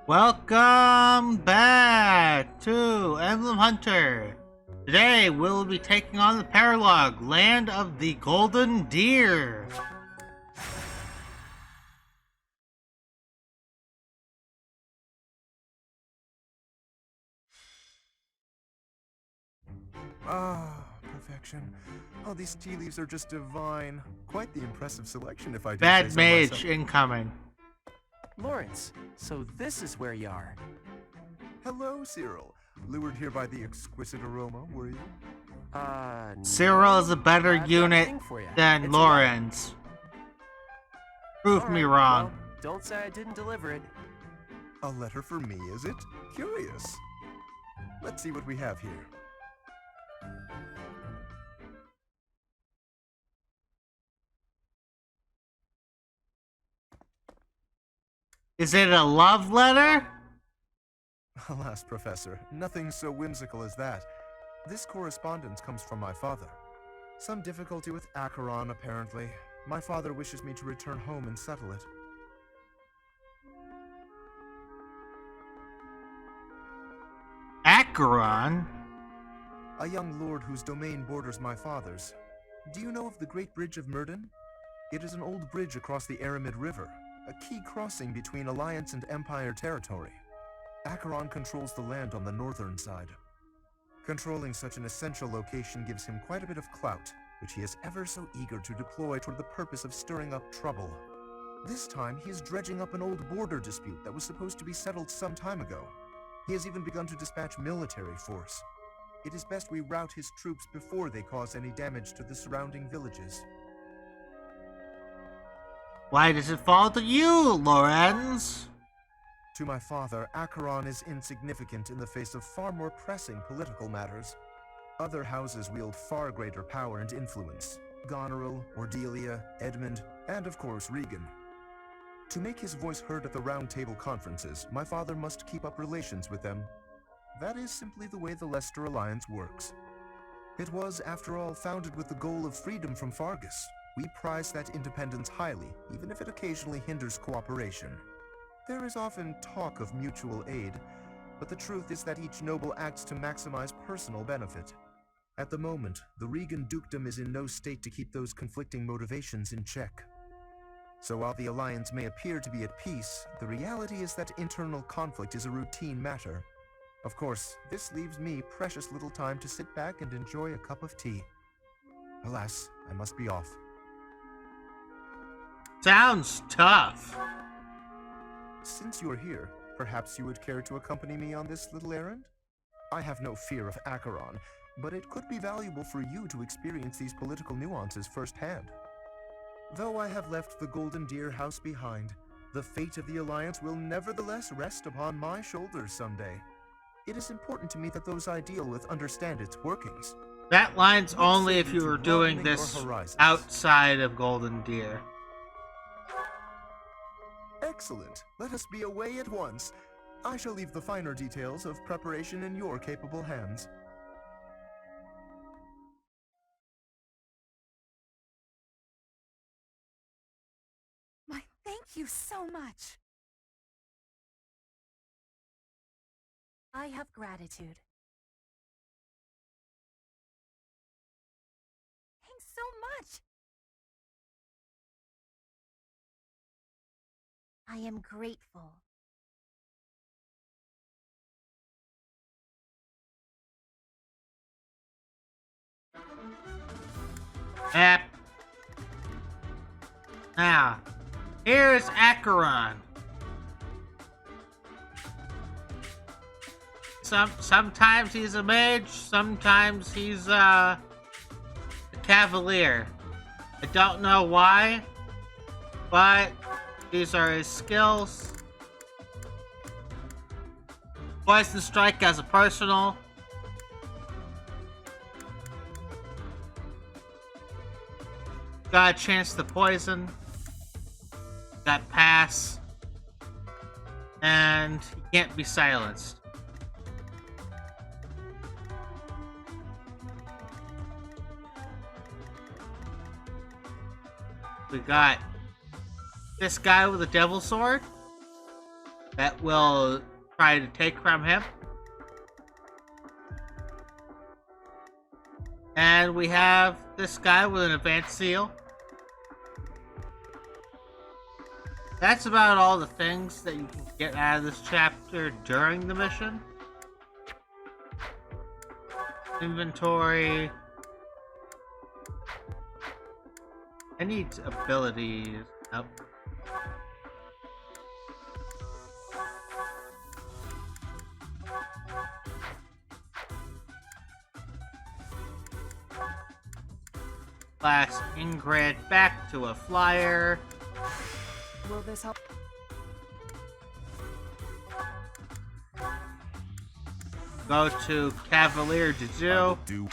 Welcome back to Emblem Hunter. Today we'll be taking on the Paralog, land of the Golden Deer. Ah, perfection. Oh, these tea leaves are just divine. Quite the impressive selection, if I do Bad say so mage myself. incoming. Lawrence, so this is where you are. Hello, Cyril. Lured here by the exquisite aroma, were you? Cyril is a better I've got a unit thing for ya. than It's Lorenz. Prove All me right, wrong. well, don't say I didn't deliver it. A letter for me, is it? Curious. Let's see what we have here. Is it a love letter? Alas, Professor, nothing so whimsical as that. This correspondence comes from my father. Some difficulty with Acheron, apparently. My father wishes me to return home and settle it. Acheron? A young lord whose domain borders my father's. Do you know of the Great Bridge of Myrden? It is an old bridge across the Aramid River, a key crossing between Alliance and Empire territory. Acheron controls the land on the northern side. Controlling such an essential location gives him quite a bit of clout, which he is ever so eager to deploy toward the purpose of stirring up trouble. This time, he is dredging up an old border dispute that was supposed to be settled some time ago. He has even begun to dispatch military force. It is best we rout his troops before they cause any damage to the surrounding villages. Why does it fall to you, Lorenz? To my father, Acheron is insignificant in the face of far more pressing political matters. Other houses wield far greater power and influence. Goneril, Cordelia, Edmund, and of course Regan. To make his voice heard at the Round Table conferences, my father must keep up relations with them. That is simply the way the Leicester Alliance works. It was, after all, founded with the goal of freedom from Fargus. We prize that independence highly, even if it occasionally hinders cooperation. There is often talk of mutual aid, but the truth is that each noble acts to maximize personal benefit. At the moment, the Regan dukedom is in no state to keep those conflicting motivations in check. So while the Alliance may appear to be at peace, the reality is that internal conflict is a routine matter. Of course, this leaves me precious little time to sit back and enjoy a cup of tea. Alas, I must be off. Sounds tough. Since you're here, perhaps you would care to accompany me on this little errand? I have no fear of Acheron, but it could be valuable for you to experience these political nuances firsthand. Though I have left the Golden Deer house behind, the fate of the Alliance will nevertheless rest upon my shoulders someday. It is important to me that those I deal with understand its workings. That line's What only say if you you to were doing broadening your this horizons? outside of Golden Deer. Excellent. Let us be away at once. I shall leave the finer details of preparation in your capable hands. My thank you so much. I have gratitude. Thanks so much. I am grateful. Yep. Now, here's Acheron. Sometimes he's a mage, sometimes he's a cavalier. I don't know why, but these are his skills. Poison Strike as a personal. Got a chance to poison. Got pass. And he can't be silenced. We got this guy with a devil sword. that will try to take from him. And we have this guy with an advanced seal. That's about all the things that you can get out of this chapter during the mission. Inventory. I need abilities. Nope. Class Ingrid back to a flyer. Will this help? Go to Cavalier to do.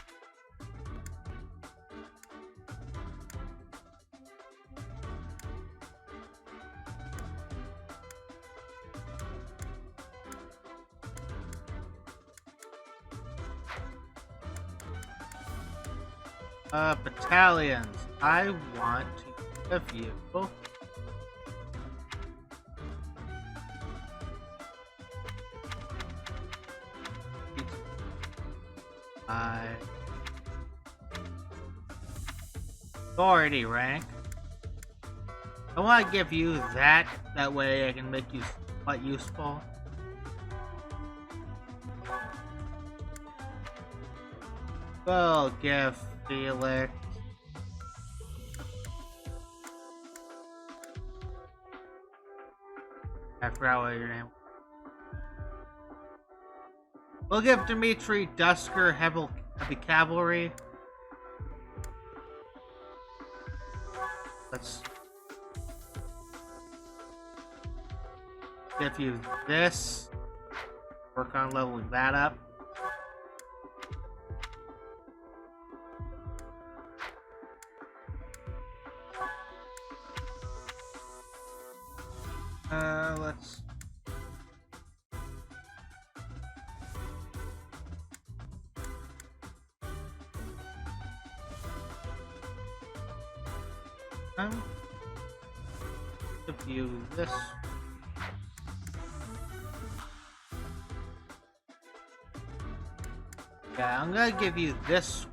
Battalions. I want a vehicle. Authority rank. I want to give you that. That way I can make you quite useful. We'll give Felix. I forgot what your name was. We'll give Dimitri Dusker heavy cavalry. Let's give you this. Work on leveling that up. Let's give you this. Yeah, I'm gonna give you this.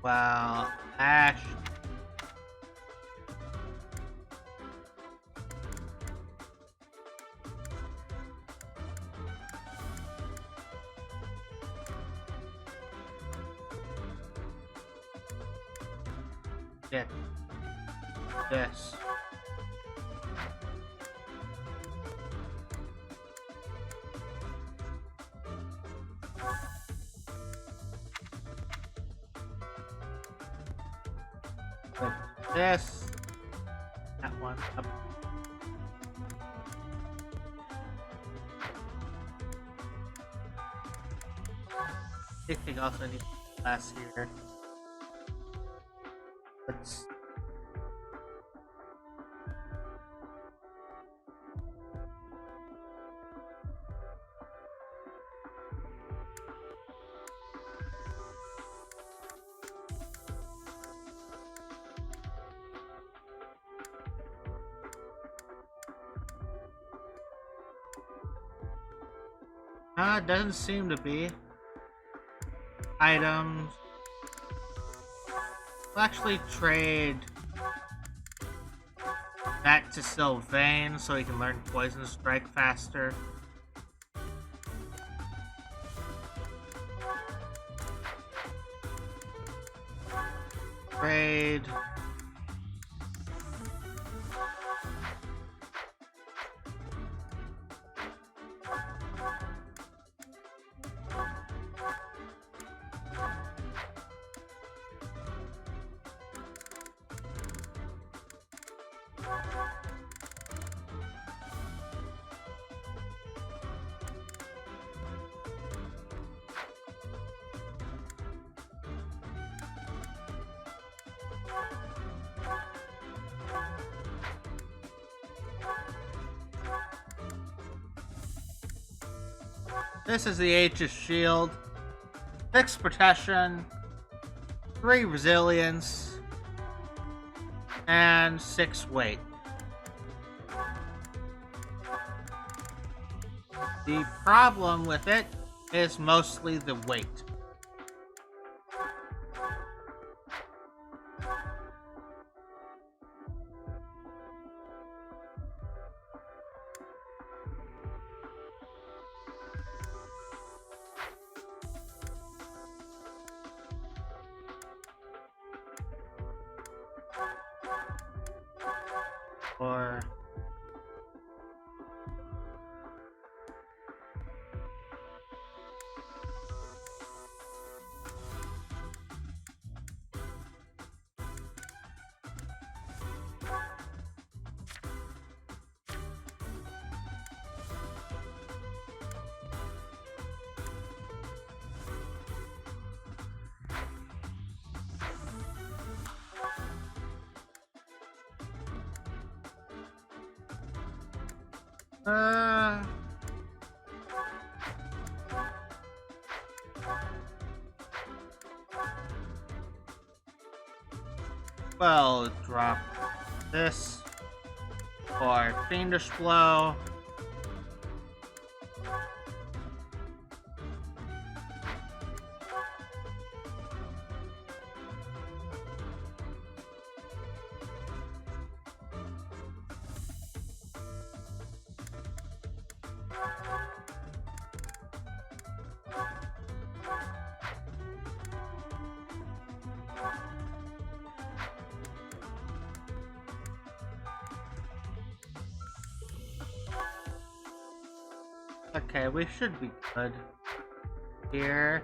Well, Ash. Get this. Put this. That one up. I think also need glass here. Let's doesn't seem to be. Items. We'll actually trade that to Sylvain so he can learn Poison Strike faster. Trade. This is the Aegis Shield. 6 protection, 3 resilience, and 6 weight. The problem with it is mostly the weight. Or well, drop this for Fiendish Blow. Okay, we should be good here.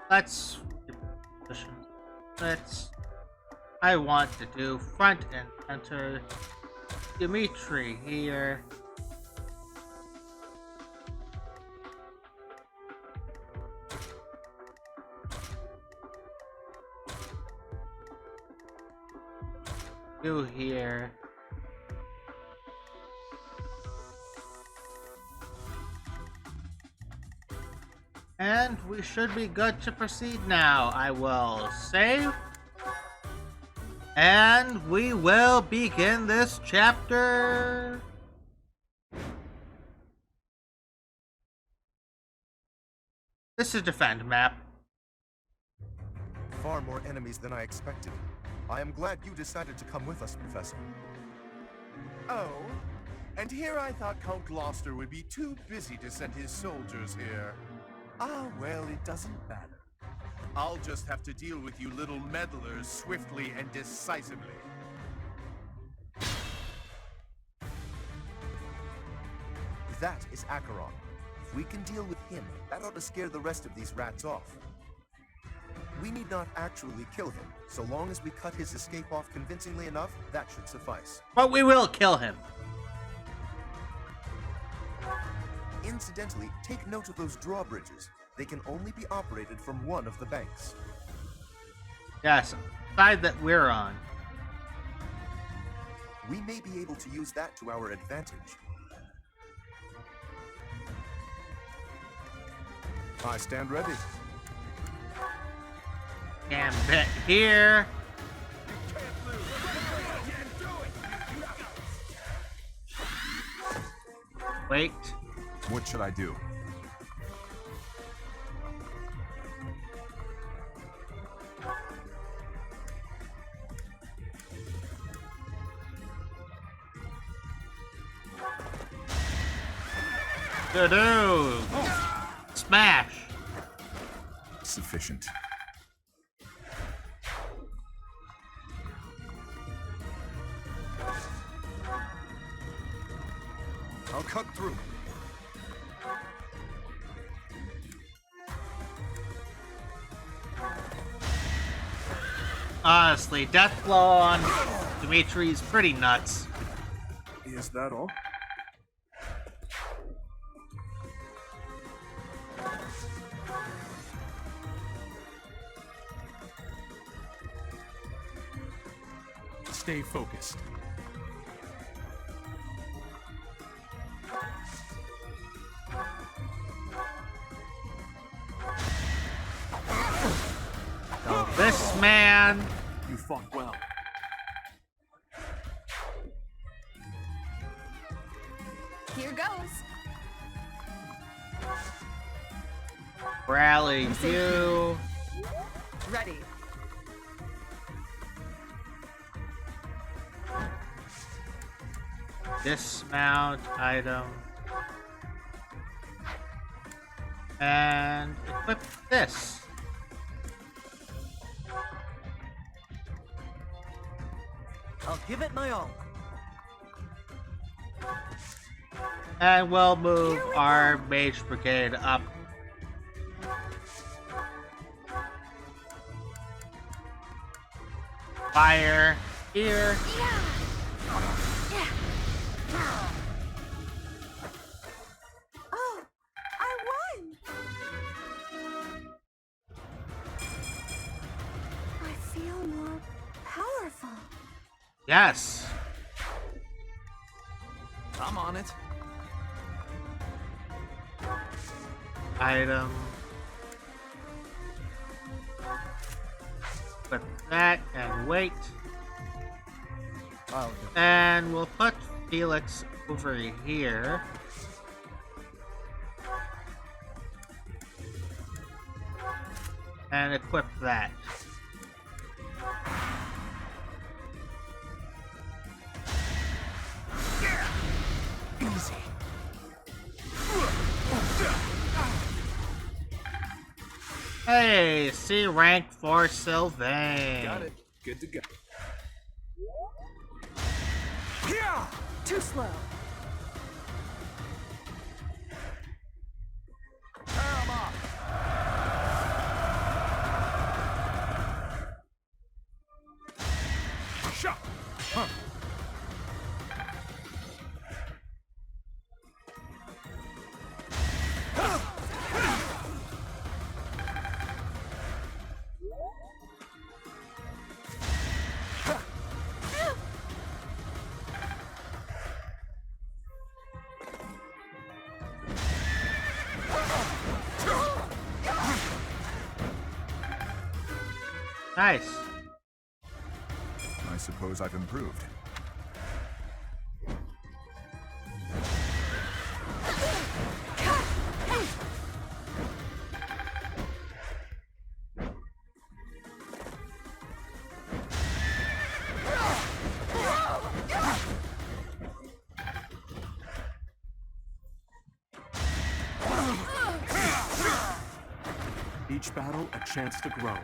Let's I want to do front and center Dimitri here. You here. And we should be good to proceed now. I will save. And we will begin this chapter. This is defend map. Far more enemies than I expected. I am glad you decided to come with us, Professor. Oh, and here I thought Count Gloucester would be too busy to send his soldiers here. Ah, well, it doesn't matter. I'll just have to deal with you little meddlers swiftly and decisively. That is Acheron. If we can deal with him, that ought to scare the rest of these rats off. We need not actually kill him. So long as we cut his escape off convincingly enough, that should suffice. But we will kill him. Incidentally, take note of those drawbridges. They can only be operated from one of the banks. Yes, side that we're on. We may be able to use that to our advantage. I stand ready. Gambit here. Wait. What should I do? Do smash. Sufficient. I'll cut through. Honestly, death blow on Dimitri's pretty nuts. Is that all? Stay focused. So this man. You fought well. Here goes. Rally you. Ready. Dismount item. And equip this. I'll give it my all. And we'll move our mage brigade up. Fire here. Yeah. Oh, I won. I feel more powerful. Yes. I'm on it. Item. Put that and wait. I'll do it. And we'll put Felix over here. And equip that. Easy. Hey, C rank for Sylvain. Got it. Good to go. Too slow. Shot. Huh. Nice. I suppose I've improved. Each battle a chance to grow.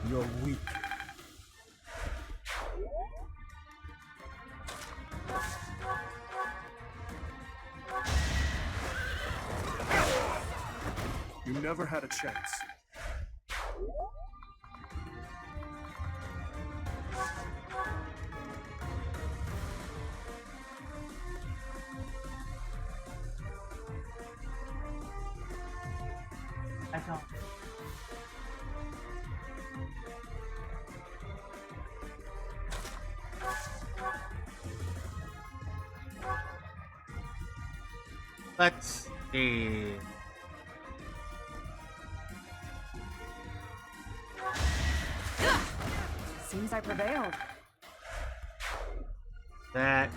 You're weak. You never had a chance. I don't. Let's see. Seems I prevailed. That.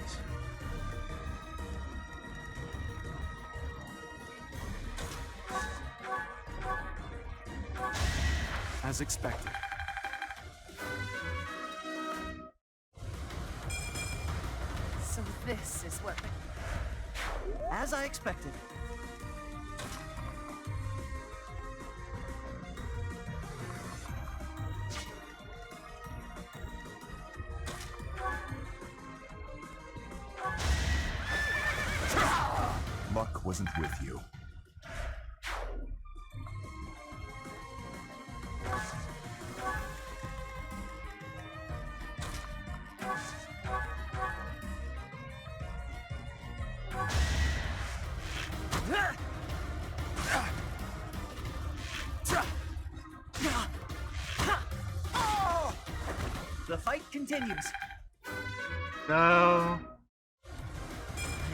As expected. So this is what As I expected. Luck wasn't with you. The fight continues. Go.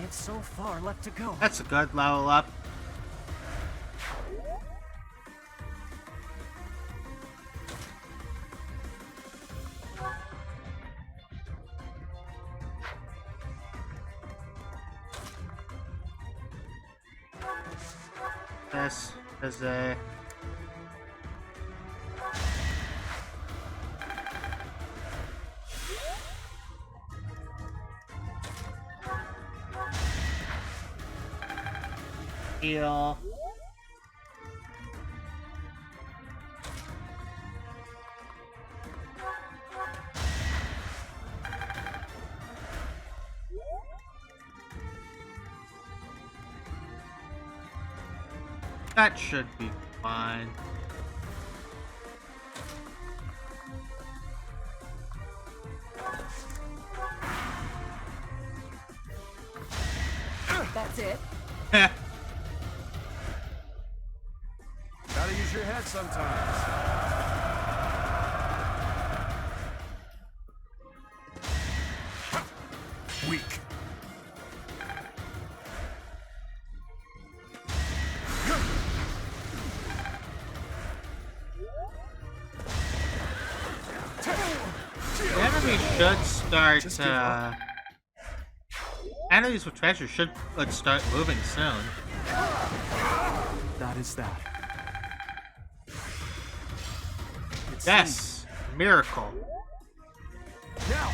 have so far left to go. That's a good level up. This is a... heal. That should be fine. That's it. Gotta use your head sometimes. Weak. The enemy should start, enemies with treasure should start moving soon. That is that. Yes! Miracle. Now!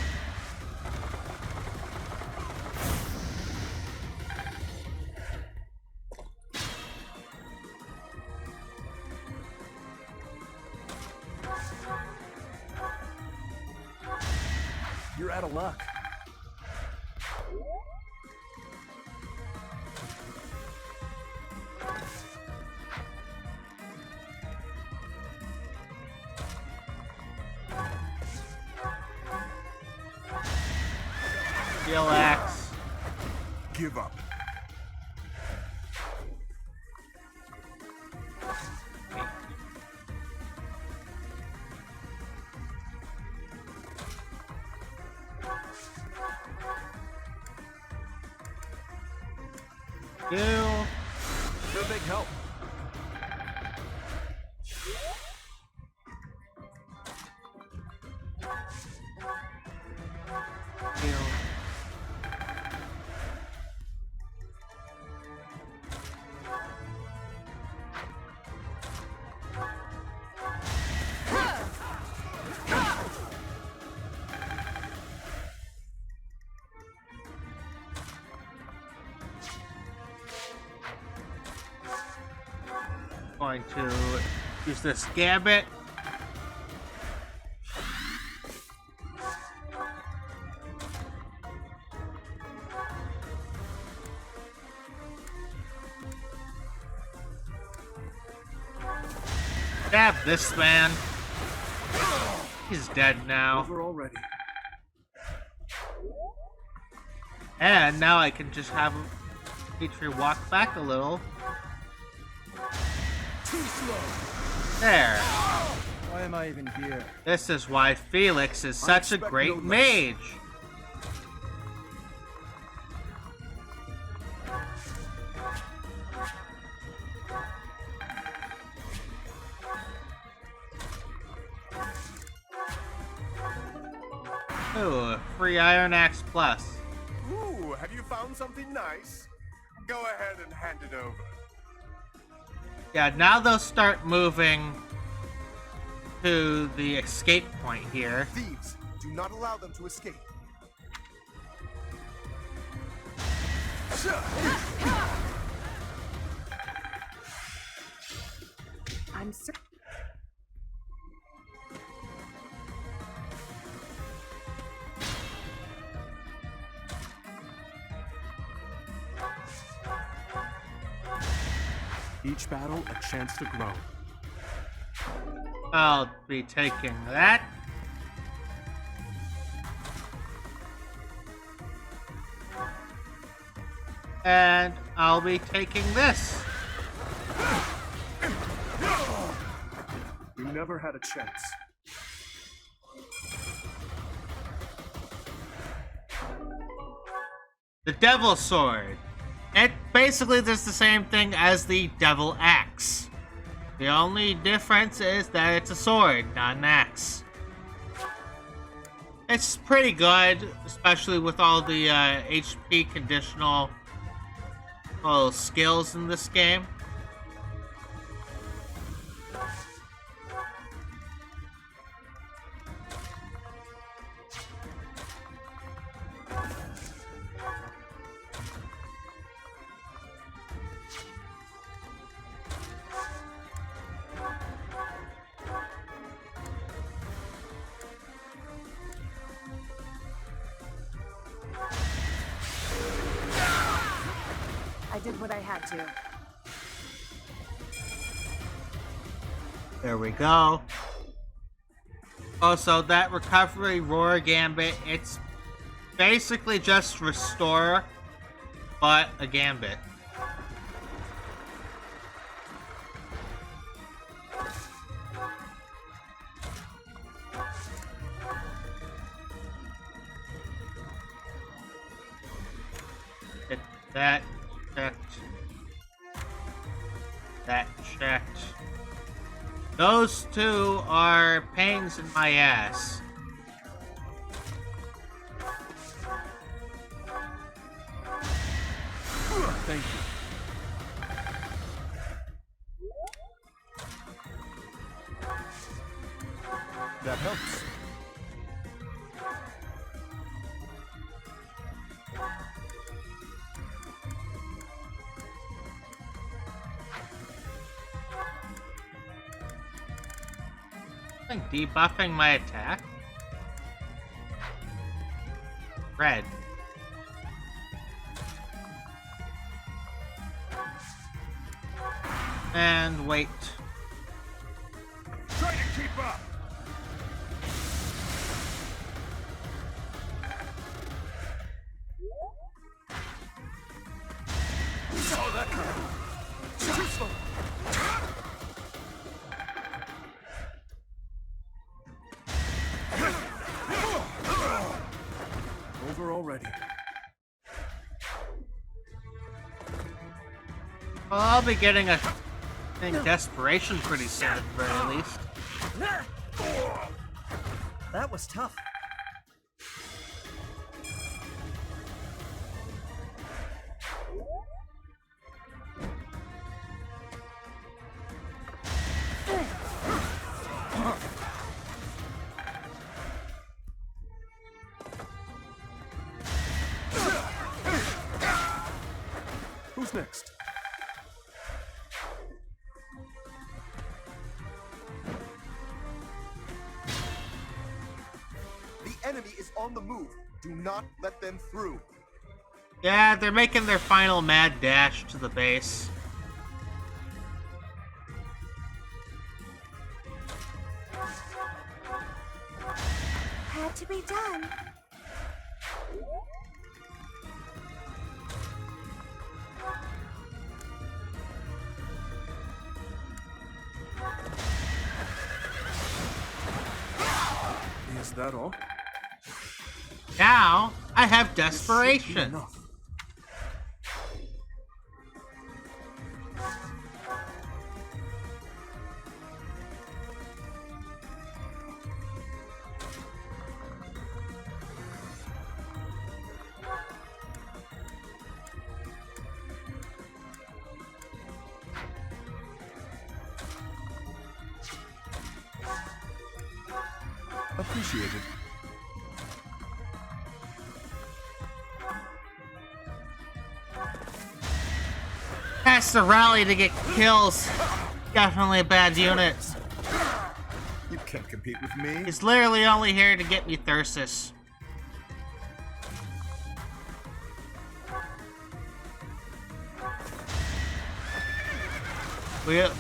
You're out of luck. Relax. Give up. You. You're a big help. Heal. Going to use this gambit. Stab this man. He's dead now. Over already. And now I can just have Petrie walk back a little. Too slow. There. Why am I even here? This is why Felix is such a expect great no less. mage. Ooh, free Iron Axe Plus. Ooh, have you found something nice? Go ahead and hand it over. Yeah, now they'll start moving to the escape point here. Thieves, do not allow them to escape. I'm so... Each battle, a chance to grow. I'll be taking that. And I'll be taking this. You never had a chance. the Devil Sword. It basically does the same thing as the Devil Axe. The only difference is that it's a sword, not an axe. It's pretty good, especially with all the HP conditional skills in this game. I did what I had to. There we go. Also, that recovery roar gambit, it's basically just restore, but a gambit. Get that checked. That checked. Those two are pains in my ass. Thank you. That helps. Debuffing my attack. Red. And wait. Try to keep up! Oh, that kind of... Too slow. Over already. Well, I'll be getting a desperation pretty soon, at the very least. That was tough. Who's next? The enemy is on the move. Do not let them through. Yeah, they're making their final mad dash to the base. Had to be done. Is that all? Now, I have This should be desperation. enough. Appreciated. Has to rally to get kills. Definitely a bad unit. You can't compete with me. He's literally only here to get me Thyrsus.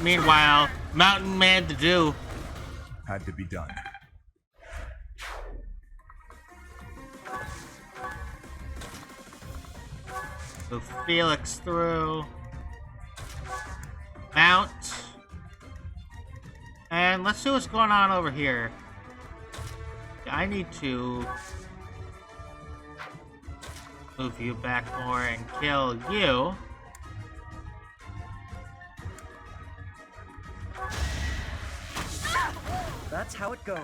Meanwhile, Mountain Man to do. Had to be done. Move Felix through. Mount. And let's see what's going on over here. I need to move you back more and kill you. That's how it goes.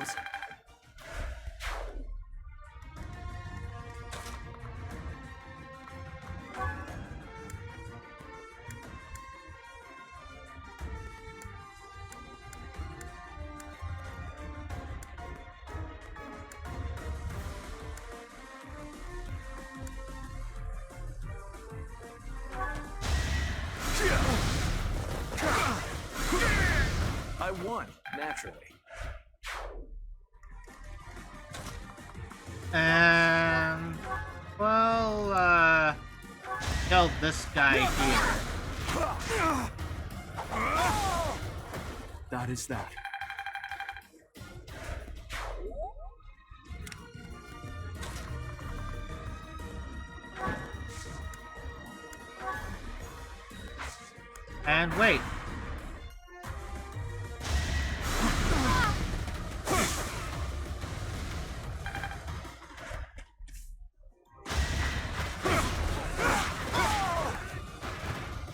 I won, naturally. And well, kill this guy here. That is that. And wait.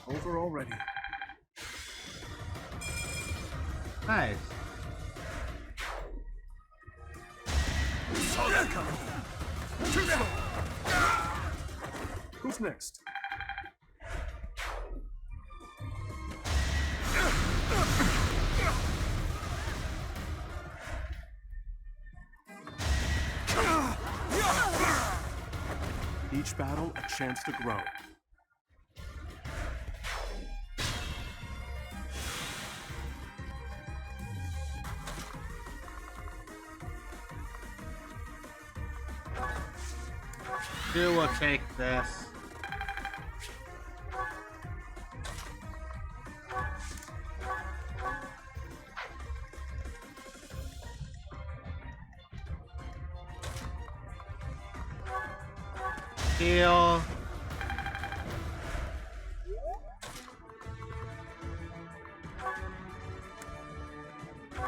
Over already. Nice. Saw that coming. Who's next? Each battle a chance to grow. You will take this. Heal.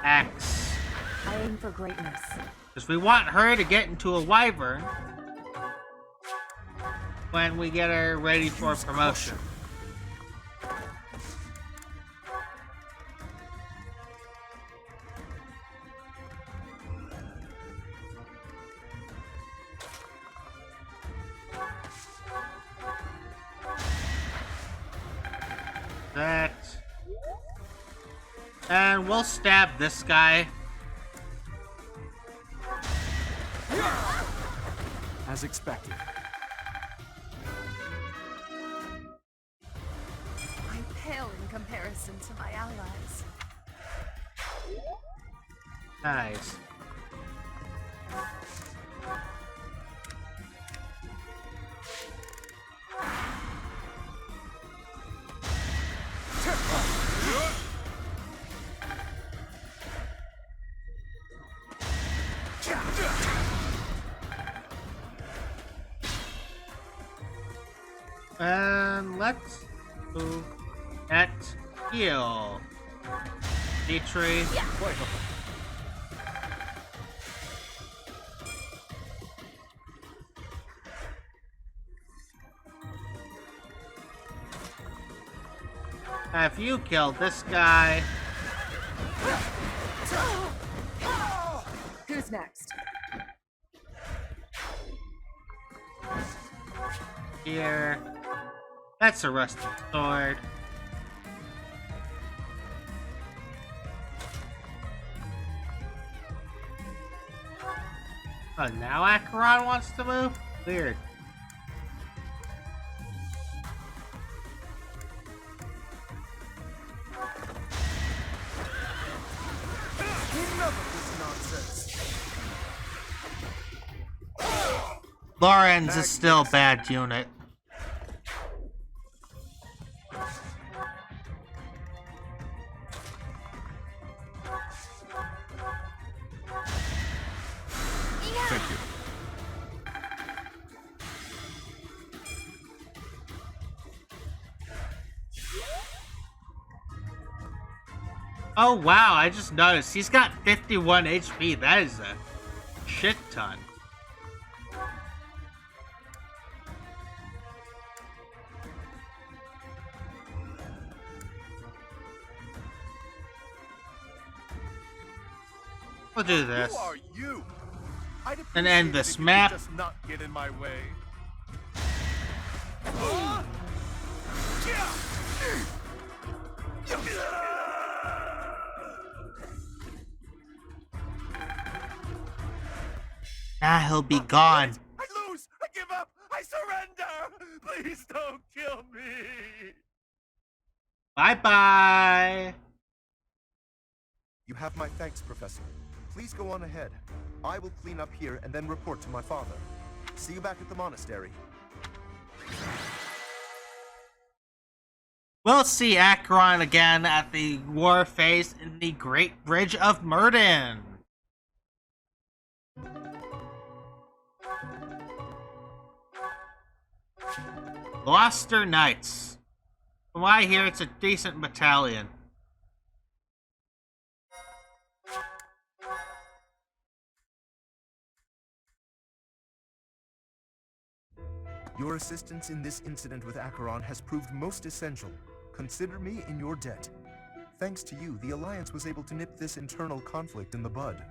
X. I aim for greatness. Because we want her to get into a wyvern when we get her ready for promotion. That. And we'll stab this guy. As expected. I'm pale in comparison to my allies. Nice. And let's move at heal. Dietrich. If you kill this guy. Who's next? Here. That's a rusty sword. Oh, now Acheron wants to move? Weird. Enough of this nonsense. Lorenz is still a bad unit. Thank you. Oh wow, I just noticed he's got 51 HP. That is a shit ton. We'll do this. Who are you? I'd And end appreciate this it if you map. could just not get in my way. Now he'll be gone. I lose! I give up! I surrender! Please don't kill me! Bye-bye. You have my thanks, Professor. Please go on ahead. I will clean up here and then report to my father. See you back at the monastery. We'll see Acheron again at the war phase in the Great Bridge of Murden. Gloucester Knights. From what I hear, it's a decent battalion. Your assistance in this incident with Acheron has proved most essential. Consider me in your debt. Thanks to you, the Alliance was able to nip this internal conflict in the bud.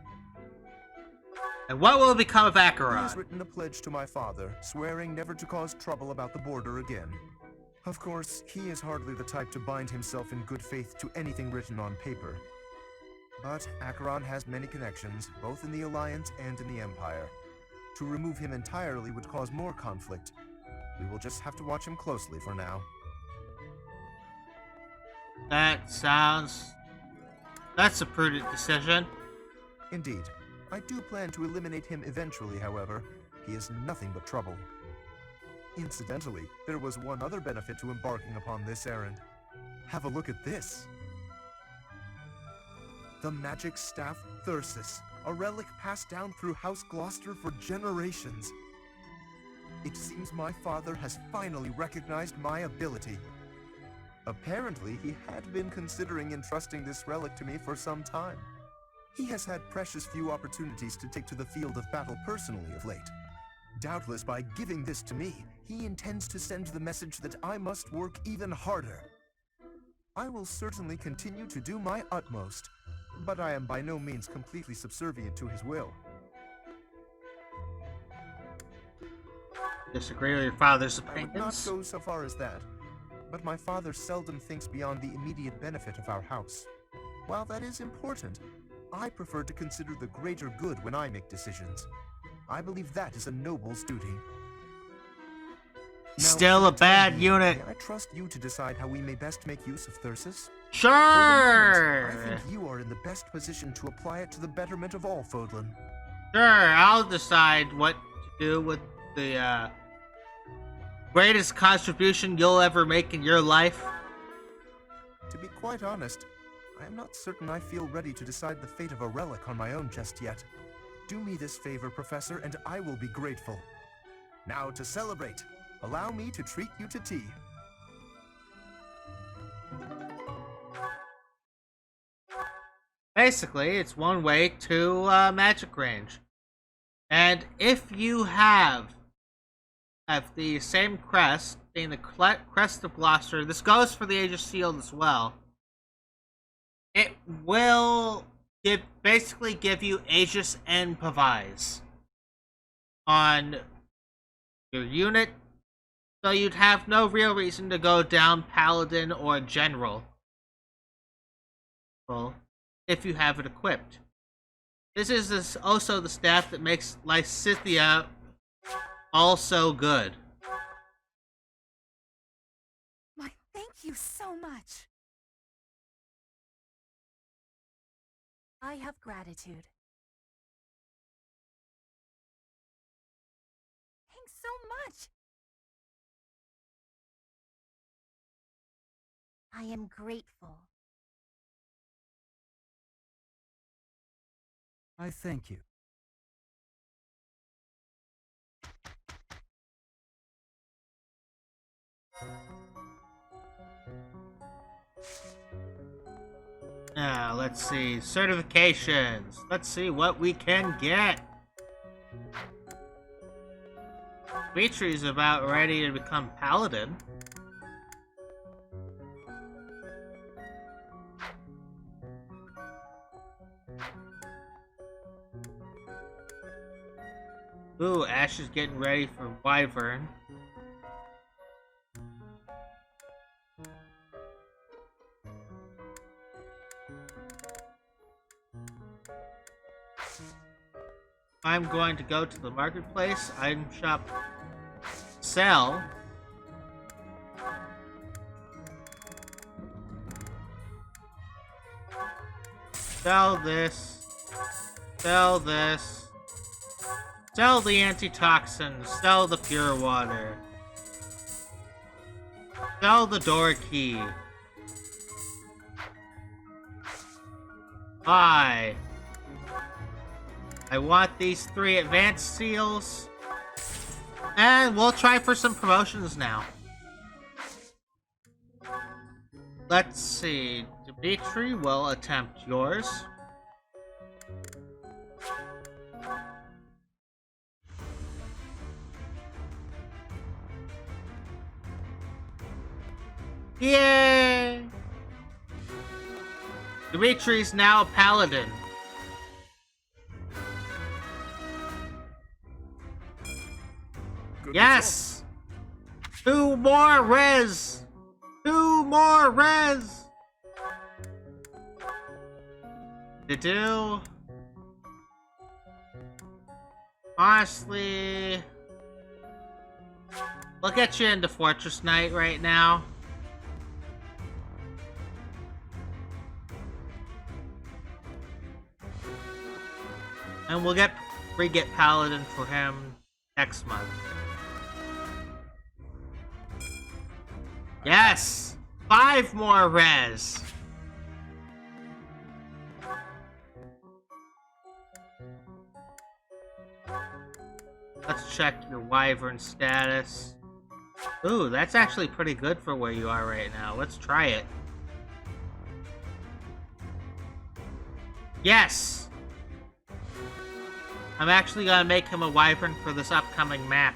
And what will become of He has Acheron? written a pledge to my father, swearing never to cause trouble about the border again. Of course, he is hardly the type to bind himself in good faith to anything written on paper. But Acheron has many connections, both in the Alliance and in the Empire. To remove him entirely would cause more conflict. We will just have to watch him closely for now. That's a prudent decision. Indeed. I do plan to eliminate him eventually, however. He is nothing but trouble. Incidentally, there was one other benefit to embarking upon this errand. Have a look at this. The magic staff Thyrsus, a relic passed down through House Gloucester for generations. It seems my father has finally recognized my ability. Apparently, he had been considering entrusting this relic to me for some time. He has had precious few opportunities to take to the field of battle personally of late. Doubtless by giving this to me, he intends to send the message that I must work even harder. I will certainly continue to do my utmost, but I am by no means completely subservient to his will. Disagree with your father's I would not opinions? go so far as that, but my father seldom thinks beyond the immediate benefit of our house. While that is important, I prefer to consider the greater good when I make decisions. I believe that is a noble's duty. Now, Still for a the time bad being, unit. may I trust you to decide how we may best make use of Thyrsus? For the Sure! moment, I think you are in the best position to apply it to the betterment of all Fodlan. Sure, I'll decide what to do with the greatest contribution you'll ever make in your life. To be quite honest, I am not certain I feel ready to decide the fate of a relic on my own just yet. Do me this favor, Professor, and I will be grateful. Now to celebrate, allow me to treat you to tea. Basically, it's one way to magic range. And if you have the same crest, being the crest of Gloucester, this goes for the Age of Shield as well. It will basically give you Aegis and Pavise on your unit, so you'd have no real reason to go down Paladin or General. Well, if you have it equipped. This is also the staff that makes Lysithea also good. Why, thank you so much. I have gratitude. Thanks so much. I am grateful. I thank you. Now, let's see. Certifications. Let's see what we can get. Dimitri's about ready to become Paladin. Ooh, Ash is getting ready for Wyvern. I'm going to go to the marketplace, item shop, sell. Sell this. Sell this. Sell the antitoxins. Sell the pure water. Sell the door key. Buy. I want these 3 advanced seals. And we'll try for some promotions now. Let's see. Dimitri will attempt yours. Yay! Dimitri's now a paladin. Good Yes! 2 more res! 2 more res! To do. Honestly, we'll get you into Fortress Knight right now. And we'll get Frigate Paladin for him next month. Yes! 5 more res! Let's check your Wyvern status. Ooh, that's actually pretty good for where you are right now. Let's try it. Yes! I'm actually gonna make him a Wyvern for this upcoming map.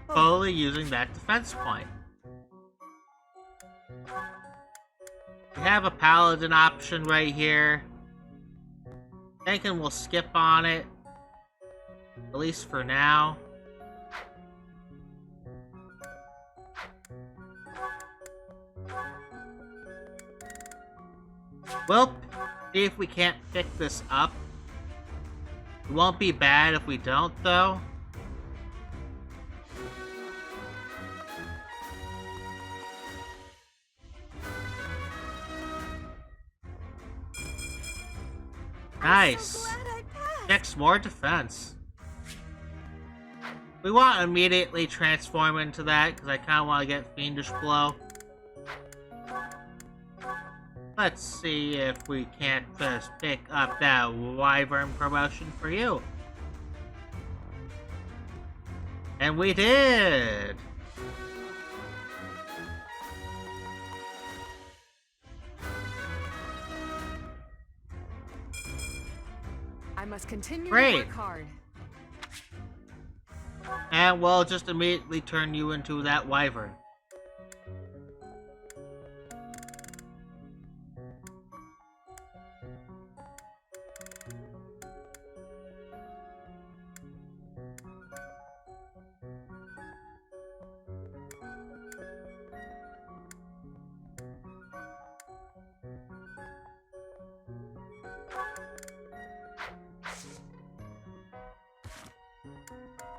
Fully using that defense point. We have a Paladin option right here. Thinking we'll skip on it. At least for now. We'll see if we can't pick this up. It won't be bad if we don't, though. Nice. So glad I passed. Next, more defense. We won't immediately transform into that, because I kind of want to get Fiendish Blow. Let's see if we can't just pick up that Wyvern promotion for you. And we did! I must continue Great. to work hard. And we'll just immediately turn you into that Wyvern.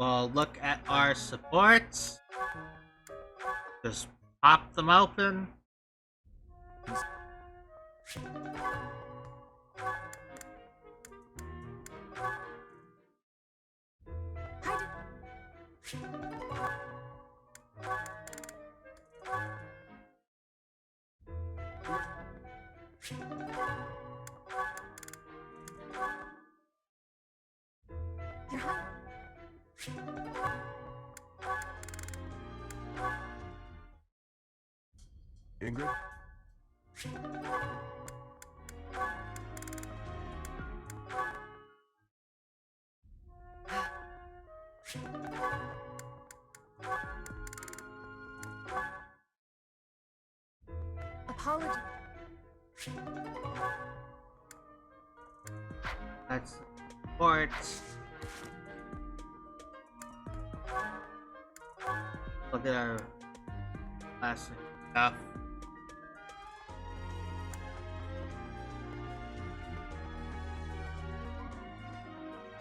We'll look at our supports. Just pop them open. You're hungry. Ingrid? Apology. That's port. Look at our classic stuff.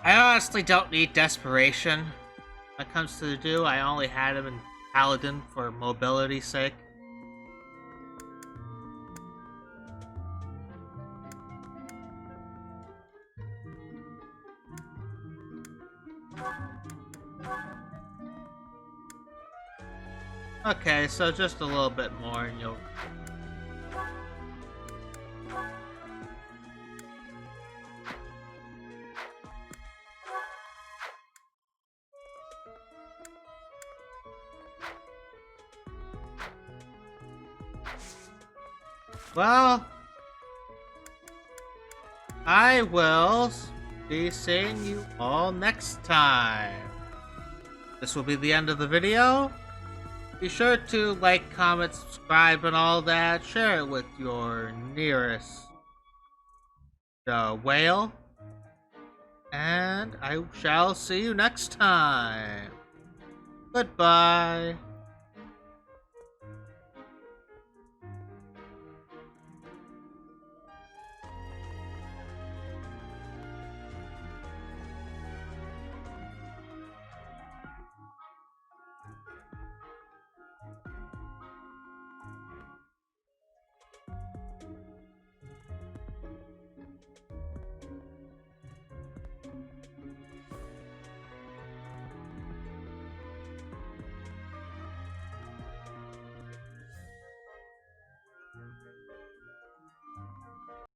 I honestly don't need desperation when it comes to the do. I only had him in Paladin for mobility's sake. Okay, so just a little bit more and you'll... Well, I will be seeing you all next time. This will be the end of the video. Be sure to like, comment, subscribe, and all that. Share it with your nearest whale. And I shall see you next time. Goodbye.